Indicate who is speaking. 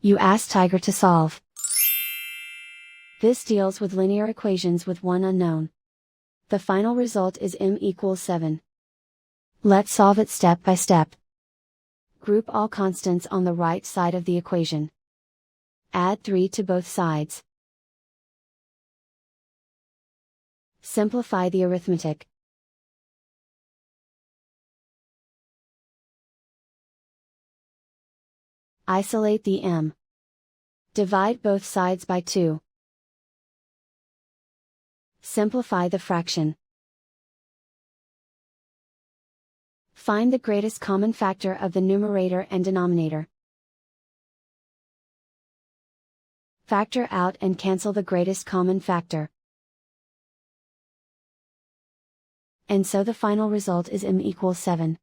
Speaker 1: You ask Tiger to solve. This deals with linear equations with one unknown. The final result is m equals 7. Let's solve it step by step. Group all constants on the right side of the equation. Add 3 to both sides. Simplify the arithmetic. Isolate the m. Divide both sides by 2. Simplify the fraction. Find the greatest common factor of the numerator and denominator. Factor out and cancel the greatest common factor. And so the final result is m equals 7.